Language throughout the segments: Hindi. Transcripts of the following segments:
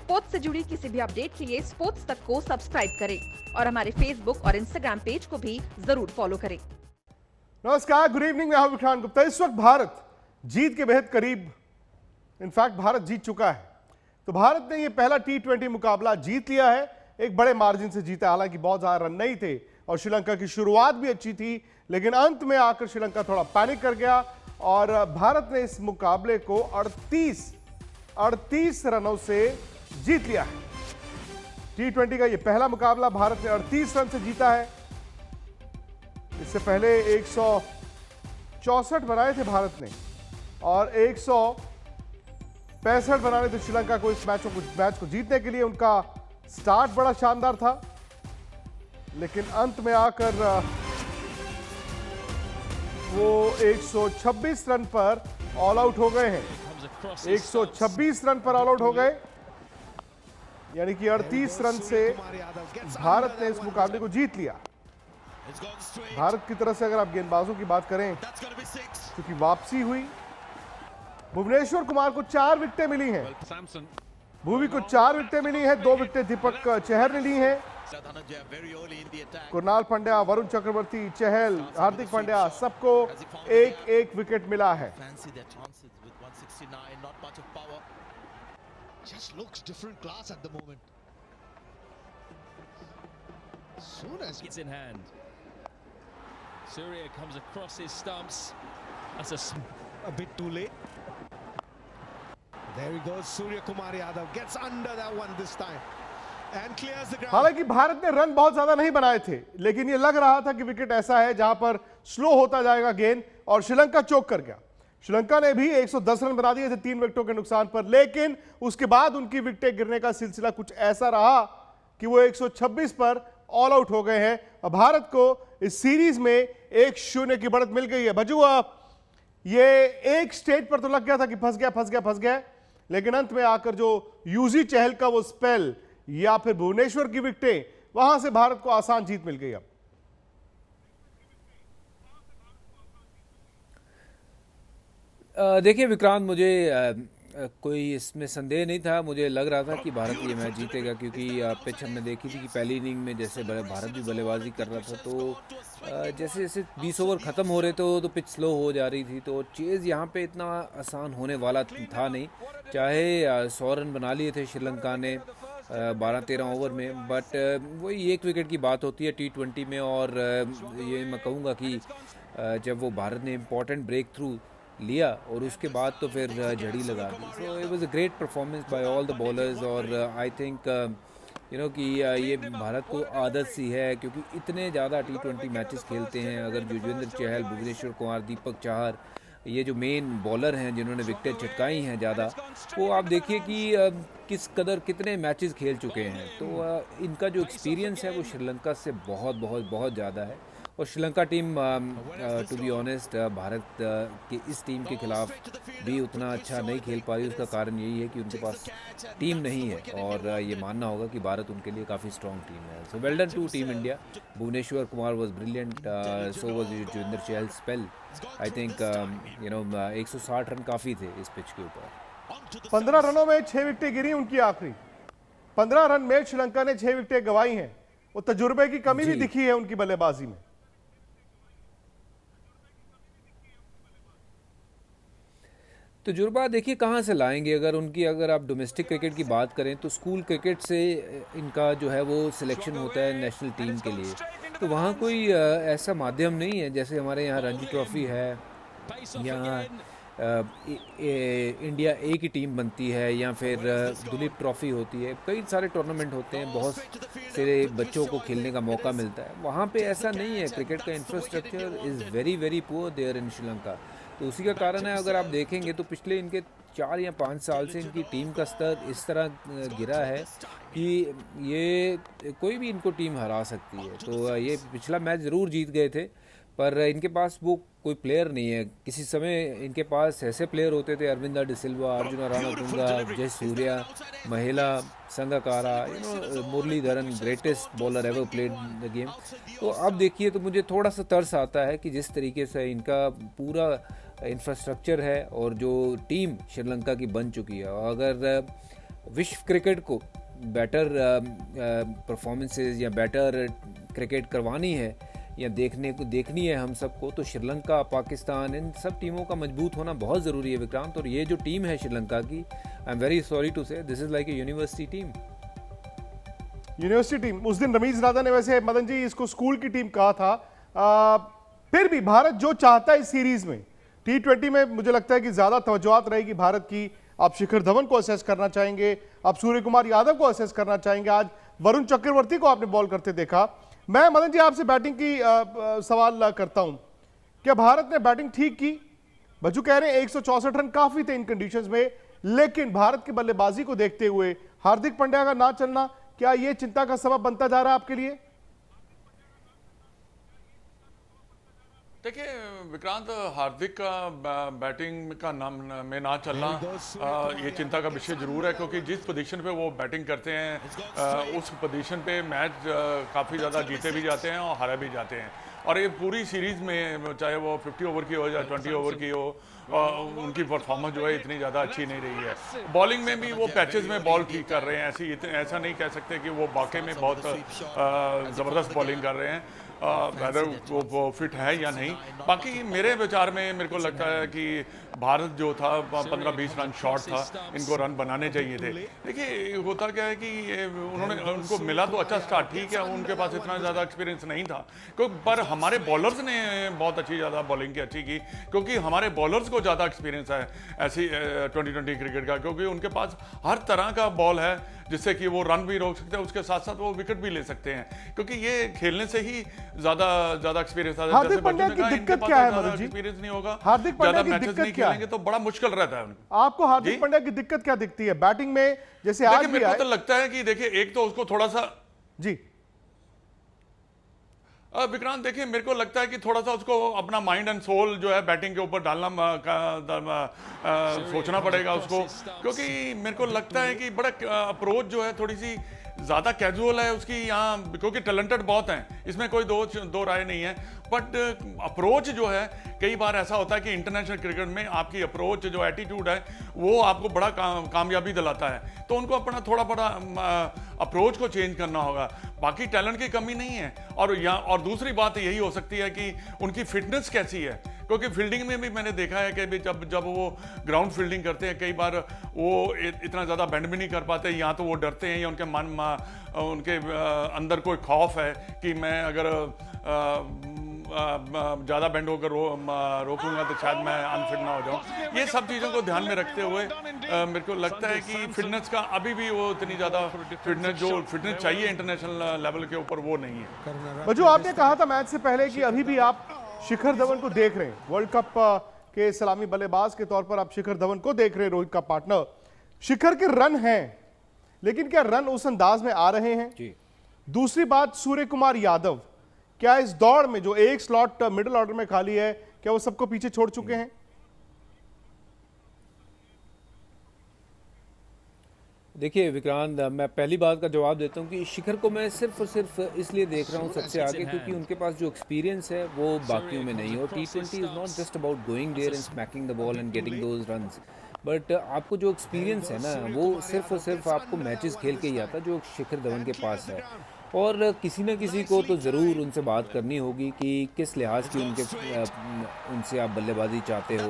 स्पोर्ट्स से जुड़ी किसी भी अपडेट के लिए स्पोर्ट्स तक को सब्सक्राइब करें और हमारे फेसबुक और इंस्टाग्राम पेज को भी जरूर फॉलो करें। नमस्कार, गुड इवनिंग। मैं हूं विक्रांत गुप्ता। इस वक्त भारत जीत के बेहद करीब, इनफैक्ट भारत जीत चुका है। तो भारत ने यह पहला T20 मुकाबला जीत लिया है, एक बड़े मार्जिन से जीता। हालांकि बहुत ज्यादा रन नहीं थे और श्रीलंका की शुरुआत भी अच्छी थी, लेकिन अंत में आकर श्रीलंका थोड़ा पैनिक कर गया और भारत ने इस मुकाबले को 38 रनों से जीत लिया है। T20 का यह पहला मुकाबला भारत ने 38 रन से जीता है। इससे पहले 164 बनाए थे भारत ने और 165 बनाने थे श्रीलंका को इस मैच को जीतने के लिए। उनका स्टार्ट बड़ा शानदार था, लेकिन अंत में आकर वो 126 रन पर ऑल आउट हो गए हैं। 126 रन पर ऑल आउट हो गए, यानी कि 38 रन से भारत ने इस मुकाबले को जीत लिया। भारत की तरफ से अगर आप गेंदबाजों की बात करें, क्योंकि वापसी हुई, भुवनेश्वर कुमार को 4 विकेटें मिली हैं, भुवी को 4 विकेटें मिली हैं, 2 विकेटें दीपक चहर ने ली हैं। कुणाल पांड्या, वरुण चक्रवर्ती, चहल, हार्दिक पांड्या, सबको एक एक विकेट मिला है। Just looks different class at the moment. Soon as it's in hand, Surya comes across his stumps. That's a bit too late. There he goes. Surya Kumar Yadav gets under that one this time and clears the ground. हालांकि भारत ने रन बहुत ज्यादा नहीं बनाए थे, लेकिन ये लग रहा था कि विकेट ऐसा है जहां पर स्लो होता जाएगा गेंद और श्रीलंका चौक कर गया। श्रीलंका ने भी 110 रन बना दिए थे 3 विकेटों के नुकसान पर, लेकिन उसके बाद उनकी विकेटें गिरने का सिलसिला कुछ ऐसा रहा कि वो 126 पर ऑल आउट हो गए हैं और भारत को इस सीरीज में 1-0 की बढ़त मिल गई है। भजू, ये एक स्टेज पर तो लग गया था कि फंस गया, लेकिन अंत में आकर जो यूजी चहल का वो स्पेल या फिर भुवनेश्वर की विकेटें, वहां से भारत को आसान जीत मिल गई। अब देखिए विक्रांत, मुझे कोई इसमें संदेह नहीं था। मुझे लग रहा था कि भारत ये मैच जीतेगा, क्योंकि पिच हमने देखी थी कि पहली इनिंग में जैसे भारत भी बल्लेबाजी कर रहा था, तो जैसे जैसे 20 ओवर ख़त्म हो रहे तो पिच स्लो हो जा रही थी, तो चेज़ यहाँ पे इतना आसान होने वाला था नहीं। चाहे 100 रन बना लिए थे श्रीलंका ने 12-13 ओवर में, बट वही एक विकेट की बात होती है T20 में। और ये मैं कहूँगा कि जब वो भारत ने इम्पॉर्टेंट ब्रेक थ्रू लिया और उसके बाद तो फिर झड़ी लगा दी। So it was a great performance by all the bowlers. और आई थिंक कि ये भारत को आदत सी है, क्योंकि इतने ज़्यादा T20 मैचेस खेलते हैं। अगर युजवेंद्र चहल, भुवनेश्वर कुमार, दीपक चहर, ये जो मेन बॉलर हैं जिन्होंने विकेटें छिटकाई हैं ज़्यादा, वो आप देखिए कि किस कदर कितने मैचेस खेल चुके हैं। तो इनका जो एक्सपीरियंस है वो श्रीलंका से बहुत ज़्यादा है। और Sri Lanka team to be honest Bharat के इस टीम के खिलाफ भी उतना अच्छा नहीं खेल पा रही। उसका कारण यही है कि उनके पास टीम नहीं है, और ये मानना होगा कि भारत उनके लिए काफ़ी स्ट्रॉन्ग टीम है। So well done to team India. Bhuvneshwar Kumar was brilliant, so was Yuzvendra Chahal spell. I think 160 run काफ़ी थे इस पिच के ऊपर। 15 रनों में 6 विकेटें गिरी उनकी। आखिरी 15 रन में श्रीलंका ने 6 विकेटें गंवाई हैं। वो तजुर्बे की कमी भी दिखी है उनकी बल्लेबाजी में। तजुर्बा देखिए कहाँ से लाएंगे। अगर आप डोमेस्टिक क्रिकेट की बात करें तो स्कूल क्रिकेट से इनका जो है वो सिलेक्शन होता है नेशनल टीम के लिए। तो वहाँ कोई ऐसा माध्यम नहीं है जैसे हमारे यहाँ रणजी ट्रॉफी है, यहाँ इंडिया ए की टीम बनती है, या फिर दुलीप ट्रॉफी होती है। कई सारे टूर्नामेंट होते हैं, बहुत से बच्चों को खेलने का मौका मिलता है। वहाँ पे ऐसा नहीं है। क्रिकेट का infrastructure is very poor there in Sri Lanka. तो उसी का कारण है, अगर आप देखेंगे तो पिछले इनके 4 या 5 साल से इनकी टीम का स्तर इस तरह गिरा है कि ये कोई भी इनको टीम हरा सकती है। तो ये पिछला मैच ज़रूर जीत गए थे, पर इनके पास वो कोई प्लेयर नहीं है। किसी समय इनके पास ऐसे प्लेयर होते थे, Aravinda de Silva, Arjun Ranatunga, Jayasuriya, Mahela Sangakkara, Muralitharan, greatest bowler ever played the game. तो अब देखिए तो मुझे थोड़ा सा तरस आता है कि जिस तरीके से इनका पूरा इंफ्रास्ट्रक्चर है और जो टीम श्रीलंका की बन चुकी है, अगर विश्व क्रिकेट को बेटर परफॉर्मेंसेस या बेटर क्रिकेट करवानी है या देखनी है हम सबको, तो श्रीलंका, पाकिस्तान, इन सब टीमों का मजबूत होना बहुत ज़रूरी है विक्रांत। और ये जो टीम है श्रीलंका की, I am very sorry to say, this is like a university team. University team. उस दिन रमीज राजा ने वैसे मदन जी इसको स्कूल की टीम कहा था। फिर भी भारत जो चाहता है इस सीरीज में, T20 में मुझे लगता है कि ज्यादा तवज्जोआत रहेगी भारत की। आप शिखर धवन को असेस करना चाहेंगे, आप सूर्य कुमार यादव को असेस करना चाहेंगे, आज वरुण चक्रवर्ती को आपने बॉल करते देखा। मैं मदन जी आपसे बैटिंग की सवाल करता हूं, क्या भारत ने बैटिंग ठीक की? बच्चू कह रहे हैं 164 रन काफी थे इन कंडीशंस में, लेकिन भारत की बल्लेबाजी को देखते हुए हार्दिक पांड्या का ना चलना, क्या यह चिंता का सबब बनता जा रहा है आपके लिए? देखिए विक्रांत, हार्दिक का बैटिंग का नाम में ना चलना ये चिंता का विषय जरूर है, क्योंकि जिस पोजीशन पे वो बैटिंग करते हैं उस पोजीशन पे मैच काफ़ी ज़्यादा जीते भी जाते हैं और हारे भी जाते हैं। और ये पूरी सीरीज़ में चाहे वो 50 ओवर की हो या 20 ओवर की हो, उनकी परफॉर्मेंस जो है इतनी ज़्यादा अच्छी नहीं रही है। बॉलिंग में भी वो पैचेस में बॉल ठीक कर रहे हैं, ऐसा नहीं कह सकते कि वो वाकई में बहुत ज़बरदस्त बॉलिंग कर रहे हैं, वेदर वो फिट है या नहीं। बाकी मेरे विचार में मेरे को लगता है कि भारत जो था 15-20 रन शॉर्ट था, इनको रन बनाने चाहिए थे। देखिए होता क्या है कि उनको मिला तो अच्छा स्टार्ट, ठीक है, उनके पास इतना ज़्यादा एक्सपीरियंस नहीं था, पर हमारे बॉलर्स ने बहुत अच्छी ज़्यादा बॉलिंग की अच्छी की, क्योंकि हमारे बॉलर्स को ज़्यादा एक्सपीरियंस है ऐसी 2020 क्रिकेट का, क्योंकि उनके पास हर तरह का बॉल है जिससे कि वो रन भी रोक सकते हैं, उसके साथ साथ वो विकेट भी ले सकते हैं, क्योंकि ये खेलने से ही ज्यादा एक्सपीरियंस आता है। हार्दिक पांड्या की दिक्कत क्या है मदन जी? एक्सपीरियंस नहीं होगा, हार्दिक पांड्या की मैचेस दिक्कत नहीं क्या खेलेंगे तो बड़ा मुश्किल रहता है उनको। आपको हार्दिक पांड्या की दिक्कत क्या दिखती है बैटिंग में? जैसे आज मेरे को तो लगता है कि देखिए एक तो उसको थोड़ा सा जी विक्रांत, देखिए मेरे को लगता है कि थोड़ा सा उसको अपना माइंड एंड सोल जो है बैटिंग के ऊपर डालना सोचना पड़ेगा उसको, क्योंकि मेरे को लगता है कि बड़ा अप्रोच जो है थोड़ी सी ज़्यादा कैजुअल है उसकी यहाँ, क्योंकि टैलेंटेड बहुत हैं, इसमें कोई दो राय नहीं है, बट अप्रोच जो है कई बार ऐसा होता है कि इंटरनेशनल क्रिकेट में आपकी अप्रोच जो एटीट्यूड है वो आपको बड़ा कामयाबी दिलाता है, तो उनको अपना थोड़ा बड़ा अप्रोच को चेंज करना होगा। बाकी टैलेंट की कमी नहीं है, और दूसरी बात यही हो सकती है कि उनकी फिटनेस कैसी है, क्योंकि फील्डिंग में भी मैंने देखा है कि जब वो ग्राउंड फील्डिंग करते हैं कई बार वो इतना ज़्यादा बेंड भी नहीं कर पाते, या तो वो डरते हैं या उनके अंदर कोई खौफ है कि मैं अगर ज़्यादा बेंड होकर रोकूंगा तो शायद मैं अनफिट ना हो जाऊं। ये सब चीज़ों को ध्यान में रखते हुए मेरे को लगता है कि फिटनेस का अभी भी वो इतनी ज़्यादा फिटनेस चाहिए इंटरनेशनल लेवल के ऊपर वो नहीं है। बच्चू आपने कहा था मैच से पहले कि अभी भी आप शिखर धवन को देख रहे हैं, वर्ल्ड कप के सलामी बल्लेबाज के तौर पर आप शिखर धवन को देख रहे हैं, रोहित का पार्टनर। शिखर के रन हैं, लेकिन क्या रन उस अंदाज में आ रहे हैं? जी। दूसरी बात, सूर्य कुमार यादव क्या इस दौड़ में जो एक स्लॉट मिडिल ऑर्डर में खाली है, क्या वो सबको पीछे छोड़ चुके हैं? देखिए विक्रांत, मैं पहली बात का जवाब देता हूं कि शिखर को मैं सिर्फ और सिर्फ इसलिए देख रहा हूं सबसे आगे, क्योंकि उनके पास जो एक्सपीरियंस है वो बाकियों में नहीं है। और T20 is not just about going there and smacking the ball and getting those runs, but आपको जो एक्सपीरियंस है ना वो सिर्फ और सिर्फ आपको मैचेस खेल के ही आता है, जो शिखर धवन के पास है। और किसी न किसी को तो ज़रूर उनसे बात करनी होगी कि किस लिहाज की उनसे आप बल्लेबाजी चाहते हो।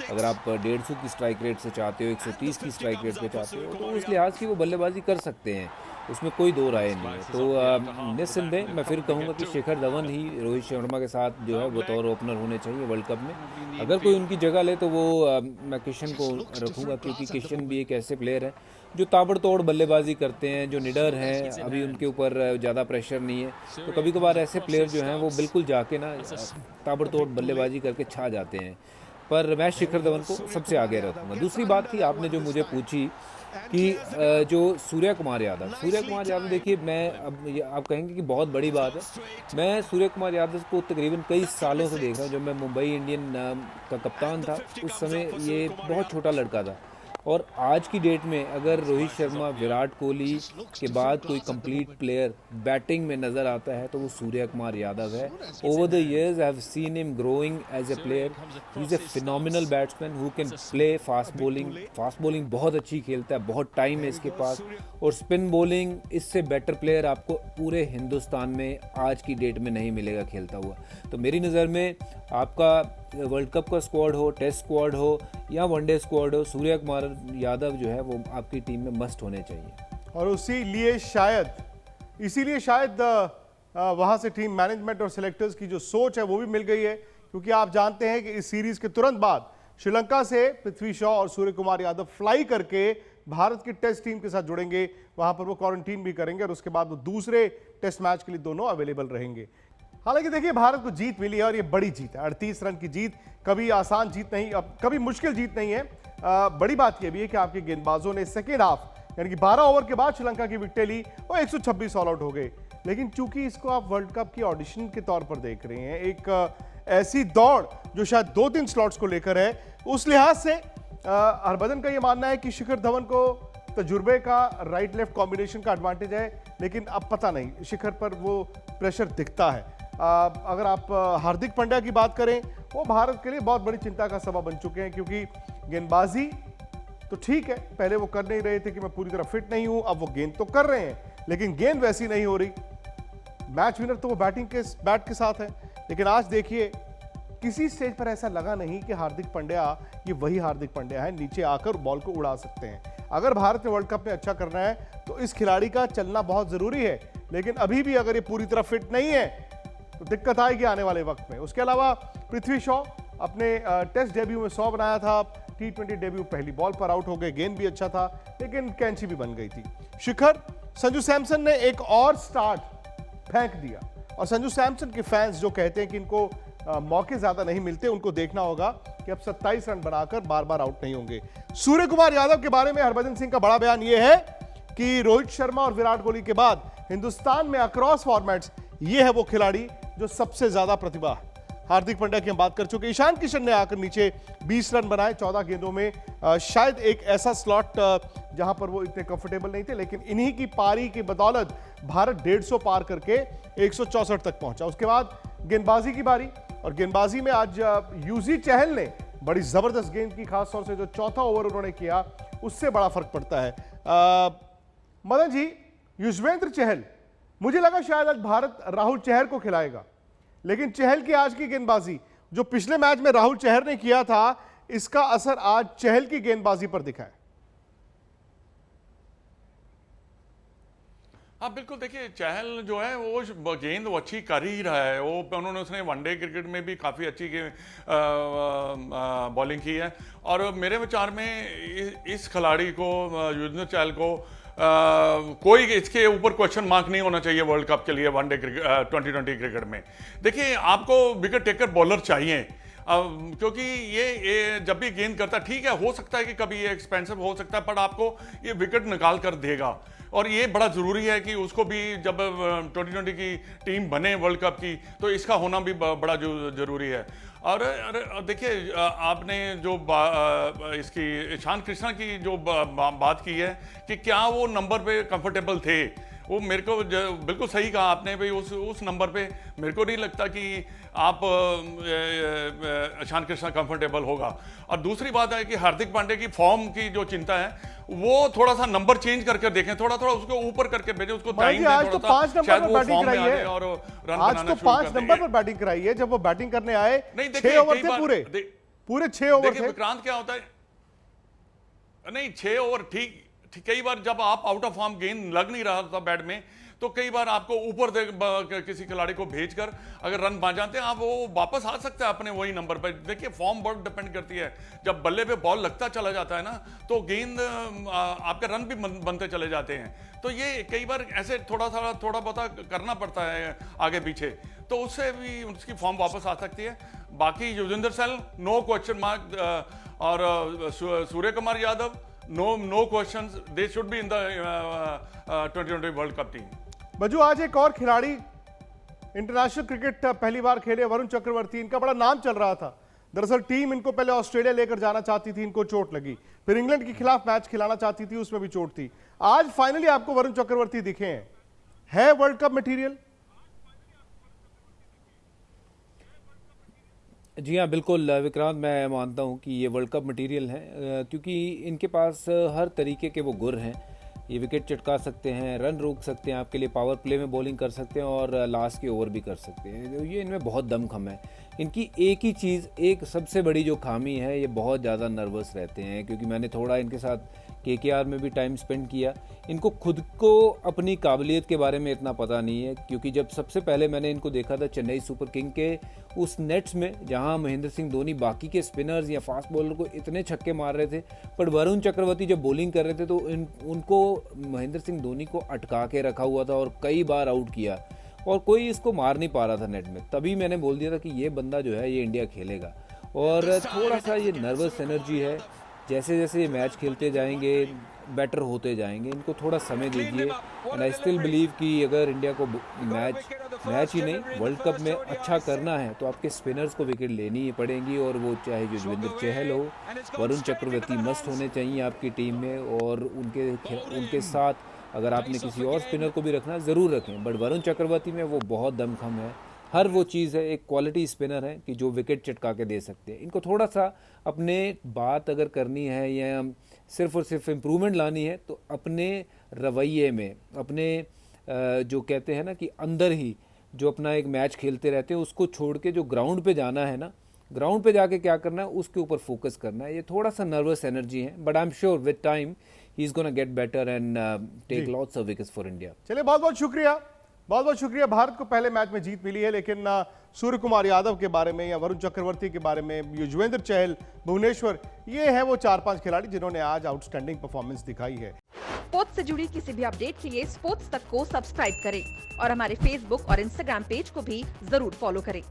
अगर आप 150 की स्ट्राइक रेट से चाहते हो, 130 की स्ट्राइक रेट पे चाहते हो, तो उस लिहाज की वो बल्लेबाजी कर सकते हैं, उसमें कोई दो राय नहीं है। तो निस्संदेह मैं फिर कहूँगा कि शिखर धवन ही रोहित शर्मा के साथ जो है वो तौर ओपनर होने चाहिए वर्ल्ड कप में। अगर कोई उनकी जगह ले तो वो मैं किशन को रखूँगा, क्योंकि किशन भी एक ऐसे प्लेयर है जो ताबड़तोड़ बल्लेबाजी करते हैं, जो निडर हैं, अभी उनके ऊपर ज़्यादा प्रेशर नहीं है, तो कभी कभार ऐसे प्लेयर जो हैं वो बिल्कुल जाके ना ताबड़तोड़ बल्लेबाजी करके छा जाते हैं। पर मैं शिखर धवन को सबसे आगे रखूँगा। दूसरी बात थी आपने जो मुझे पूछी कि जो सूर्य कुमार यादव, देखिए मैं अब आप कहेंगे कि बहुत बड़ी बात है, मैं सूर्य कुमार यादव को तकरीबन कई सालों से देख रहा हूँ। जब मैं मुंबई इंडियन का कप्तान था उस समय ये बहुत छोटा लड़का था, और आज की डेट में अगर रोहित शर्मा, विराट कोहली के बाद कोई कंप्लीट प्लेयर बैटिंग में नज़र आता है तो वो सूर्य कुमार यादव है। Over the years I have seen him growing as a player. He is a phenomenal batsman who can play fast bowling. Fast bowling बहुत अच्छी खेलता है, बहुत टाइम है इसके पास, और स्पिन बॉलिंग इससे बेटर प्लेयर आपको पूरे हिंदुस्तान में आज की डेट में नहीं मिलेगा खेलता हुआ। तो मेरी नज़र में आपका वर्ल्ड कप का स्क्वाड हो, टेस्ट स्क्वाड हो या वनडे स्क्वाड हो, सूर्य कुमार यादव जो है वो आपकी टीम में मस्ट होने चाहिए। और इसीलिए शायद वहां से टीम मैनेजमेंट और सिलेक्टर्स की जो सोच है वो भी मिल गई है, क्योंकि आप जानते हैं कि इस सीरीज के तुरंत बाद श्रीलंका से पृथ्वी शॉ और सूर्य कुमार यादव फ्लाई करके भारत की टेस्ट टीम के साथ जुड़ेंगे। वहां पर वो क्वारंटीन भी करेंगे और उसके बाद वो दूसरे टेस्ट मैच के लिए दोनों अवेलेबल रहेंगे। हालांकि देखिए, भारत को जीत मिली है और ये बड़ी जीत है। 38 रन की जीत कभी आसान जीत नहीं, अब कभी मुश्किल जीत नहीं है। बड़ी बात यह भी है कि आपके गेंदबाजों ने सेकेंड हाफ यानी कि 12 ओवर के बाद श्रीलंका की विकेट ली और 126 ऑल आउट हो गए। लेकिन चूंकि इसको आप वर्ल्ड कप की ऑडिशन के तौर पर देख रहे हैं, एक ऐसी दौड़ जो शायद 2-3 स्लॉट्स को लेकर है, उस लिहाज से हरभजन का यह मानना है कि शिखर धवन को तजुर्बे का राइट लेफ्ट कॉम्बिनेशन का एडवांटेज है। लेकिन अब पता नहीं, शिखर पर वो प्रेशर दिखता है। अगर आप हार्दिक पांड्या की बात करें, वो भारत के लिए बहुत बड़ी चिंता का सबब बन चुके हैं, क्योंकि गेंदबाजी तो ठीक है, पहले वो कर नहीं रहे थे कि मैं पूरी तरह फिट नहीं हूं, अब वो गेंद तो कर रहे हैं लेकिन गेंद वैसी नहीं हो रही। मैच विनर तो वो बैट के साथ है। लेकिन आज देखिए, किसी स्टेज पर ऐसा लगा नहीं कि हार्दिक पांड्या ये वही हार्दिक पांड्या है, नीचे आकर बॉल को उड़ा सकते हैं। अगर भारत ने वर्ल्ड कप में अच्छा करना है तो इस खिलाड़ी का चलना बहुत जरूरी है। लेकिन अभी भी अगर ये पूरी तरह फिट नहीं है तो दिक्कत आएगी आने वाले वक्त में। उसके अलावा पृथ्वी शॉ अपने टेस्ट डेब्यू में 100 बनाया था, T20 डेब्यू पहली बॉल पर आउट हो गए, गेंद भी अच्छा था लेकिन कैंची भी बन गई थी। शिखर, संजू सैमसन ने एक और स्टार्ट फेंक दिया, और संजू सैमसन के फैंस जो कहते हैं कि इनको मौके ज्यादा नहीं मिलते, उनको देखना होगा कि अब 27 रन बनाकर बार बार आउट नहीं होंगे। सूर्य कुमार यादव के बारे में हरभजन सिंह का बड़ा बयान यह है कि रोहित शर्मा और विराट कोहली के बाद हिंदुस्तान में अक्रॉस फॉर्मेट्स ये है वो खिलाड़ी जो सबसे ज्यादा प्रतिभा है। हार्दिक पांड्या की हम बात कर चुके, ईशान किशन ने आकर नीचे 20 रन बनाए 14 गेंदों में। शायद एक ऐसा स्लॉट जहां पर वो इतने कंफर्टेबल नहीं थे, लेकिन इन्हीं की पारी की बदौलत भारत 150 पार करके 164 तक पहुंचा। उसके बाद गेंदबाजी की बारी, और गेंदबाजी में आज यूजी चहल ने बड़ी जबरदस्त गेंद की, खासतौर से जो चौथा ओवर उन्होंने किया उससे बड़ा फर्क पड़ता है। मदन जी, युजवेंद्र चहल, मुझे लगा शायद आज भारत राहुल चहर को खिलाएगा, लेकिन चहल की आज की गेंदबाजी जो पिछले मैच में राहुल चहर ने किया था, इसका असर आज चहल की गेंदबाजी पर दिखा है। हाँ बिल्कुल, देखिए चहल जो है वो गेंद वो अच्छी कर ही रहा है। उसने वनडे क्रिकेट में भी काफ़ी अच्छी बॉलिंग की है, और मेरे विचार में इस खिलाड़ी को, युजवेंद्र चहल को, कोई इसके ऊपर क्वेश्चन मार्क नहीं होना चाहिए वर्ल्ड कप के लिए वनडे 2020 क्रिकेट में। देखिए, आपको विकेट टेकर बॉलर चाहिए, क्योंकि ये जब भी गेंद करता है, ठीक है, हो सकता है कि कभी ये एक्सपेंसिव हो सकता है, पर आपको ये विकेट निकाल कर देगा। और ये बड़ा ज़रूरी है कि उसको भी, जब 2020 की टीम बने वर्ल्ड कप की, तो इसका होना भी बड़ा ज़रूरी है। और देखिए, आपने जो इसकी ईशान कृष्णा की जो बात की है कि क्या वो नंबर पे कंफर्टेबल थे, वो मेरे को बिल्कुल सही कहा आपने भाई। उस नंबर पे मेरे को नहीं लगता कि आप ईशान कृष्णा कंफर्टेबल होगा। और दूसरी बात है कि हार्दिक पांड्या की फॉर्म की जो चिंता है, वो थोड़ा सा नंबर चेंज करके देखें, थोड़ा उसको ऊपर करके भेजें, उसको टाइम आज तो 5 नंबर पर बैटिंग कराई है, और आज तो 5 नंबर पर बैटिंग कराई है। जब वो बैटिंग करने आए, 6 ओवर थे, पूरे 6 ओवर थे। विक्रांत, क्या होता है, नहीं 6 ओवर ठीक, कई बार जब आप आउट ऑफ फॉर्म गेंद लग नहीं रहा था बैट में, तो कई बार आपको ऊपर किसी खिलाड़ी को भेजकर अगर रन बन जाते हैं, आप वो वापस आ सकते हैं अपने वही नंबर पर। देखिए, फॉर्म बहुत डिपेंड करती है। जब बल्ले पे बॉल लगता चला जाता है ना, तो गेंद आपके रन भी बनते चले जाते हैं। तो ये कई बार ऐसे थोड़ा बहुत करना पड़ता है आगे पीछे, तो उससे भी उसकी फॉर्म वापस आ सकती है। बाकी Yuzvendra Chahal, no question mark, और Surya Kumar Yadav, no questions, they should be in the 2020 world cup team. बजू, आज एक और खिलाड़ी इंटरनेशनल क्रिकेट पहली बार खेले, वरुण चक्रवर्ती, इनका बड़ा नाम चल रहा था, दरअसल टीम इनको पहले ऑस्ट्रेलिया लेकर जाना चाहती थी, इनको चोट लगी, फिर इंग्लैंड के खिलाफ मैच खिलाना चाहती थी, उसमें भी चोट थी। आज फाइनली आपको वरुण चक्रवर्ती दिखे हैं, है वर्ल्ड कप मटेरियल? जी हाँ, बिल्कुल विक्रांत, मैं मानता हूँ कि ये वर्ल्ड कप मटेरियल है, क्योंकि इनके पास हर तरीके के वो गुर हैं। ये विकेट चटका सकते हैं, रन रोक सकते हैं, आपके लिए पावर प्ले में बॉलिंग कर सकते हैं और लास्ट के ओवर भी कर सकते हैं। ये इनमें बहुत दमखम है। इनकी एक ही चीज़, एक सबसे बड़ी जो खामी है, ये बहुत ज़्यादा नर्वस रहते हैं, क्योंकि मैंने थोड़ा इनके साथ KKR में भी टाइम स्पेंड किया। इनको खुद को अपनी काबिलियत के बारे में इतना पता नहीं है, क्योंकि जब सबसे पहले मैंने इनको देखा था चेन्नई सुपर किंग के उस नेट्स में, जहां महेंद्र सिंह धोनी बाकी के स्पिनर्स या फास्ट बॉलर को इतने छक्के मार रहे थे, पर वरुण चक्रवर्ती जब बॉलिंग कर रहे थे तो उनको महेंद्र सिंह धोनी को अटका के रखा हुआ था और कई बार आउट किया और कोई इसको मार नहीं पा रहा था नेट में। तभी मैंने बोल दिया था कि ये बंदा जो है ये इंडिया खेलेगा। और थोड़ा सा ये नर्वस एनर्जी है, जैसे जैसे ये मैच खेलते जाएंगे बेटर होते जाएंगे, इनको थोड़ा समय दीजिए। एंड आई स्टिल बिलीव कि अगर इंडिया को मैच ही नहीं वर्ल्ड कप में अच्छा करना है तो आपके स्पिनर्स को विकेट लेनी ही पड़ेंगी, और वो चाहे युजवेंद्र चहल हो, वरुण चक्रवर्ती मस्ट होने चाहिए आपकी टीम में, और उनके साथ अगर आपने किसी और स्पिनर को भी रखना ज़रूर रखें, बट वरुण चक्रवर्ती में वो बहुत दमखम है। हर वो चीज़ है, एक क्वालिटी स्पिनर है कि जो विकेट चटका के दे सकते हैं। इनको थोड़ा सा अपने बात अगर करनी है या सिर्फ और सिर्फ इम्प्रूवमेंट लानी है तो अपने रवैये में, अपने जो कहते हैं ना कि अंदर ही जो अपना एक मैच खेलते रहते हैं उसको छोड़ के जो ग्राउंड पे जाना है ना, ग्राउंड पे जाके क्या करना है उसके ऊपर फोकस करना है। ये थोड़ा सा नर्वस एनर्जी है, but I am sure with time he is gonna get better and take lots of wickets for India. चलिए, बहुत बहुत शुक्रिया, बहुत बहुत शुक्रिया। भारत को पहले मैच में जीत मिली है, लेकिन सूर्य कुमार यादव के बारे में या वरुण चक्रवर्ती के बारे में, युजवेंद्र चहल, भुवनेश्वर, ये है वो 4-5 खिलाड़ी जिन्होंने आज आउटस्टैंडिंग परफॉर्मेंस दिखाई है। स्पोर्ट्स से जुड़ी किसी भी अपडेट के लिए स्पोर्ट्स तक को सब्सक्राइब करें और हमारे फेसबुक और इंस्टाग्राम पेज को भी जरूर फॉलो करें।